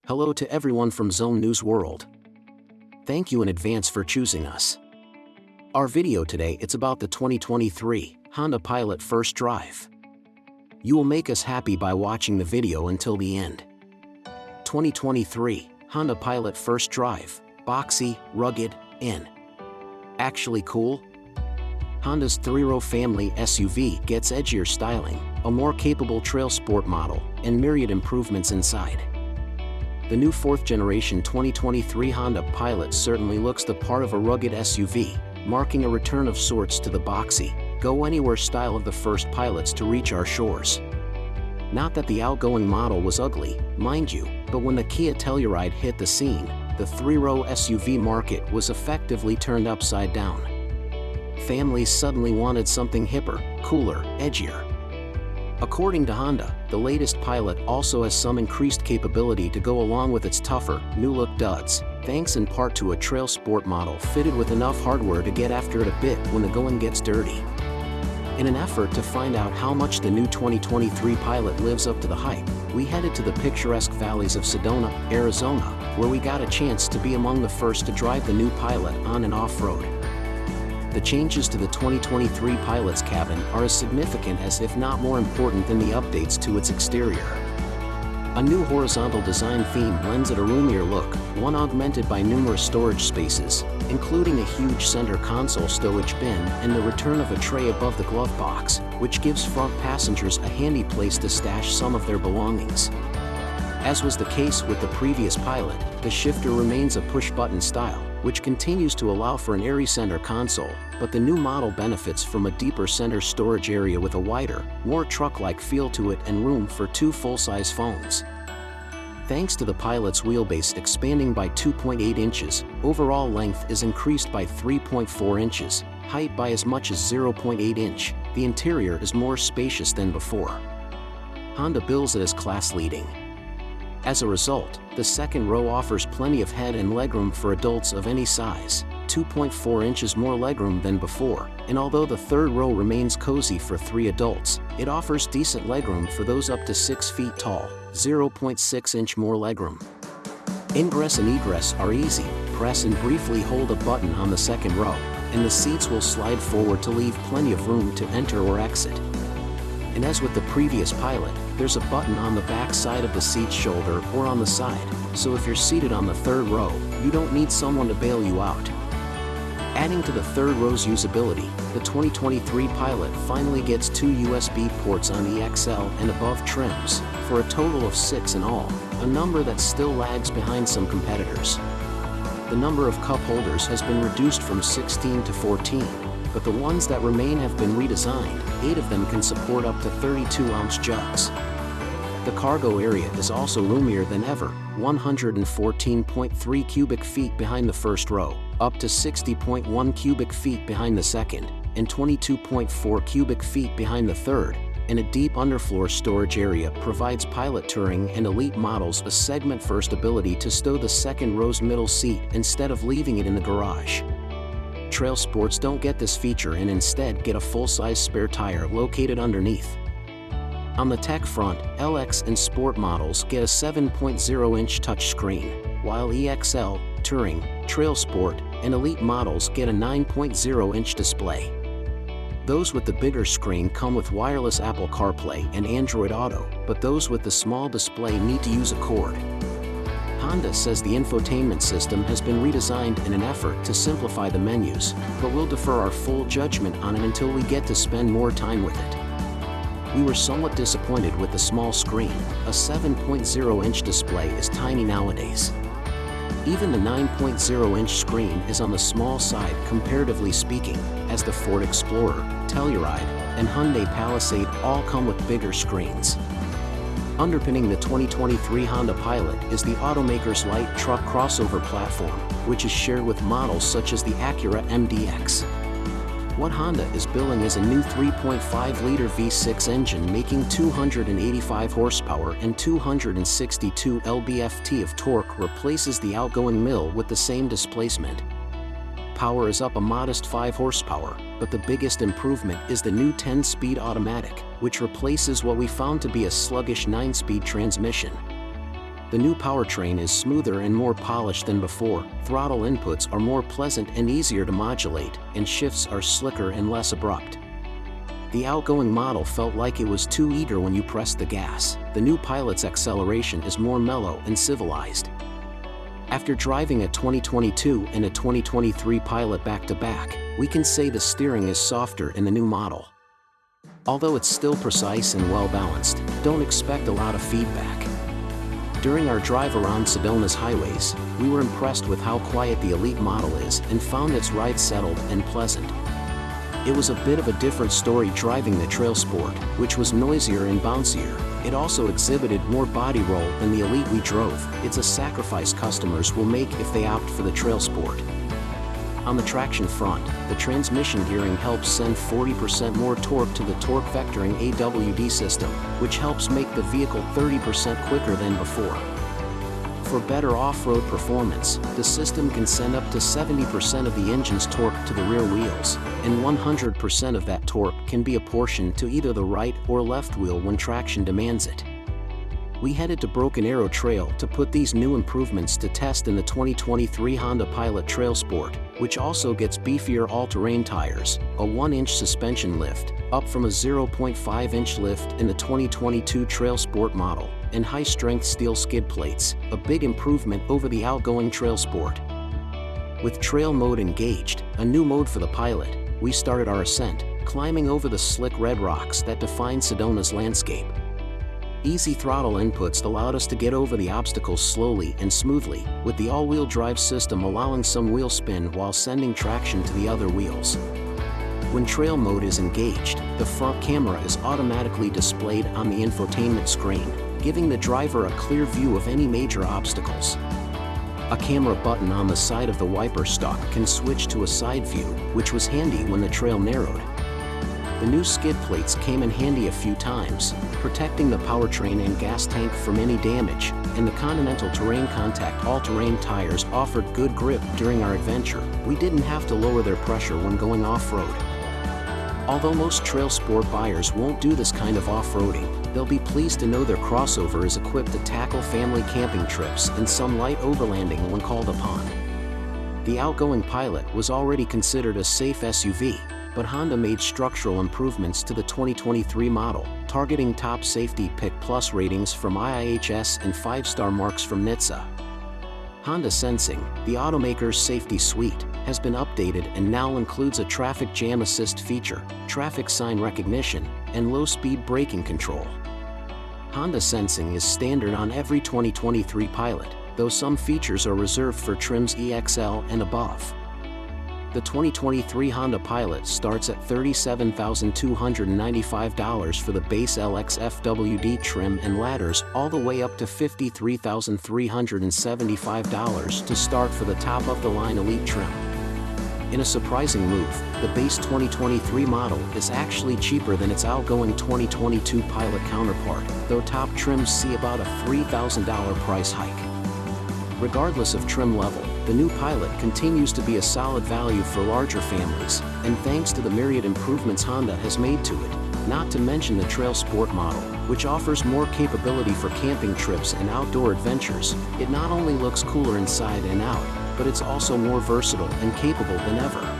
Hello to everyone from Zone News World. Thank you in advance for choosing us. Our video today it's about the 2023 Honda Pilot First Drive. You will make us happy by watching the video until the end. 2023 Honda Pilot First Drive, boxy, rugged, and actually cool? Honda's three-row family SUV gets edgier styling, a more capable trail sport model, and myriad improvements inside. The new 4th-generation 2023 Honda Pilot certainly looks the part of a rugged SUV, marking a return of sorts to the boxy, go-anywhere style of the first Pilots to reach our shores. Not that the outgoing model was ugly, mind you, but when the Kia Telluride hit the scene, the three-row SUV market was effectively turned upside down. Families suddenly wanted something hipper, cooler, edgier. According to Honda, the latest Pilot also has some increased capability to go along with its tougher, new-look duds, thanks in part to a trail sport model fitted with enough hardware to get after it a bit when the going gets dirty. In an effort to find out how much the new 2023 Pilot lives up to the hype, we headed to the picturesque valleys of Sedona, Arizona, where we got a chance to be among the first to drive the new Pilot on and off-road. The changes to the 2023 Pilot's cabin are as significant as if not more important than the updates to its exterior. A new horizontal design theme lends it a roomier look, one augmented by numerous storage spaces, including a huge center console stowage bin and the return of a tray above the glove box, which gives front passengers a handy place to stash some of their belongings. As was the case with the previous Pilot, the shifter remains a push-button style, which continues to allow for an airy center console, but the new model benefits from a deeper center storage area with a wider, more truck-like feel to it and room for two full-size phones. Thanks to the Pilot's wheelbase expanding by 2.8 inches, overall length is increased by 3.4 inches, height by as much as 0.8 inch, the interior is more spacious than before. Honda bills it as class-leading. As a result, the second row offers plenty of head and legroom for adults of any size, 2.4 inches more legroom than before, and although the third row remains cozy for 3 adults, it offers decent legroom for those up to 6 feet tall, 0.6 inch more legroom. Ingress and egress are easy, press and briefly hold a button on the second row, and the seats will slide forward to leave plenty of room to enter or exit. And as with the previous Pilot, there's a button on the back side of the seat's shoulder or on the side, so if you're seated on the third row, you don't need someone to bail you out. Adding to the third row's usability, the 2023 Pilot finally gets 2 USB ports on the XL and above trims, for a total of 6 in all, a number that still lags behind some competitors. The number of cup holders has been reduced from 16 to 14, but the ones that remain have been redesigned. 8 of them can support up to 32-ounce jugs. The cargo area is also roomier than ever, 114.3 cubic feet behind the first row, up to 60.1 cubic feet behind the second, and 22.4 cubic feet behind the third, and a deep underfloor storage area provides Pilot Touring and Elite models a segment-first ability to stow the second row's middle seat instead of leaving it in the garage. Trail Sports don't get this feature and instead get a full-size spare tire located underneath. On the tech front, LX and Sport models get a 7.0-inch touchscreen, while EXL, Touring, Trail Sport, and Elite models get a 9.0-inch display. Those with the bigger screen come with wireless Apple CarPlay and Android Auto, but those with the small display need to use a cord. Honda says the infotainment system has been redesigned in an effort to simplify the menus, but we'll defer our full judgment on it until we get to spend more time with it. We were somewhat disappointed with the small screen. A 7.0-inch display is tiny nowadays. Even the 9.0-inch screen is on the small side comparatively speaking, as the Ford Explorer, Telluride, and Hyundai Palisade all come with bigger screens. Underpinning the 2023 Honda Pilot is the automaker's light truck crossover platform, which is shared with models such as the Acura MDX. What Honda is billing is a new 3.5-liter V6 engine making 285 horsepower and 262 lb-ft of torque replaces the outgoing mill with the same displacement. Power is up a modest 5 horsepower, but the biggest improvement is the new 10-speed automatic, which replaces what we found to be a sluggish 9-speed transmission. The new powertrain is smoother and more polished than before, throttle inputs are more pleasant and easier to modulate, and shifts are slicker and less abrupt. The outgoing model felt like it was too eager when you pressed the gas. The new Pilot's acceleration is more mellow and civilized. After driving a 2022 and a 2023 Pilot back-to-back, we can say the steering is softer in the new model. Although it's still precise and well-balanced, don't expect a lot of feedback. During our drive around Sedona's highways, we were impressed with how quiet the Elite model is and found its ride settled and pleasant. It was a bit of a different story driving the Trail Sport, which was noisier and bouncier. It also exhibited more body roll than the Elite we drove. It's a sacrifice customers will make if they opt for the Trail Sport. On the traction front, the transmission gearing helps send 40% more torque to the torque vectoring AWD system, which helps make the vehicle 30% quicker than before. For better off-road performance, the system can send up to 70% of the engine's torque to the rear wheels, and 100% of that torque can be apportioned to either the right or left wheel when traction demands it. We headed to Broken Arrow Trail to put these new improvements to test in the 2023 Honda Pilot Trail Sport, which also gets beefier all-terrain tires, a 1-inch suspension lift, up from a 0.5-inch lift in the 2022 Trail Sport model, and high-strength steel skid plates, a big improvement over the outgoing Trail Sport. With Trail Mode engaged, a new mode for the Pilot, we started our ascent, climbing over the slick red rocks that define Sedona's landscape. Easy throttle inputs allowed us to get over the obstacles slowly and smoothly, with the all-wheel drive system allowing some wheel spin while sending traction to the other wheels. When Trail Mode is engaged, the front camera is automatically displayed on the infotainment screen, giving the driver a clear view of any major obstacles. A camera button on the side of the wiper stalk can switch to a side view, which was handy when the trail narrowed. The new skid plates came in handy a few times, protecting the powertrain and gas tank from any damage, and the Continental Terrain Contact all-terrain tires offered good grip during our adventure. We didn't have to lower their pressure when going off-road. Although most Trail Sport buyers won't do this kind of off-roading, they'll be pleased to know their crossover is equipped to tackle family camping trips and some light overlanding when called upon. The outgoing Pilot was already considered a safe SUV, but Honda made structural improvements to the 2023 model, targeting top Safety Pick Plus ratings from IIHS and 5-star marks from NHTSA. Honda Sensing, the automaker's safety suite, has been updated and now includes a traffic jam assist feature, traffic sign recognition, and low-speed braking control. Honda Sensing is standard on every 2023 Pilot, though some features are reserved for trims EXL and above. The 2023 Honda Pilot starts at $37,295 for the base LX FWD trim and ladders, all the way up to $53,375 to start for the top-of-the-line Elite trim. In a surprising move, the base 2023 model is actually cheaper than its outgoing 2022 Pilot counterpart, though top trims see about a $3,000 price hike. Regardless of trim level, the new Pilot continues to be a solid value for larger families, and thanks to the myriad improvements Honda has made to it, not to mention the Trail Sport model, which offers more capability for camping trips and outdoor adventures, it not only looks cooler inside and out, but it's also more versatile and capable than ever.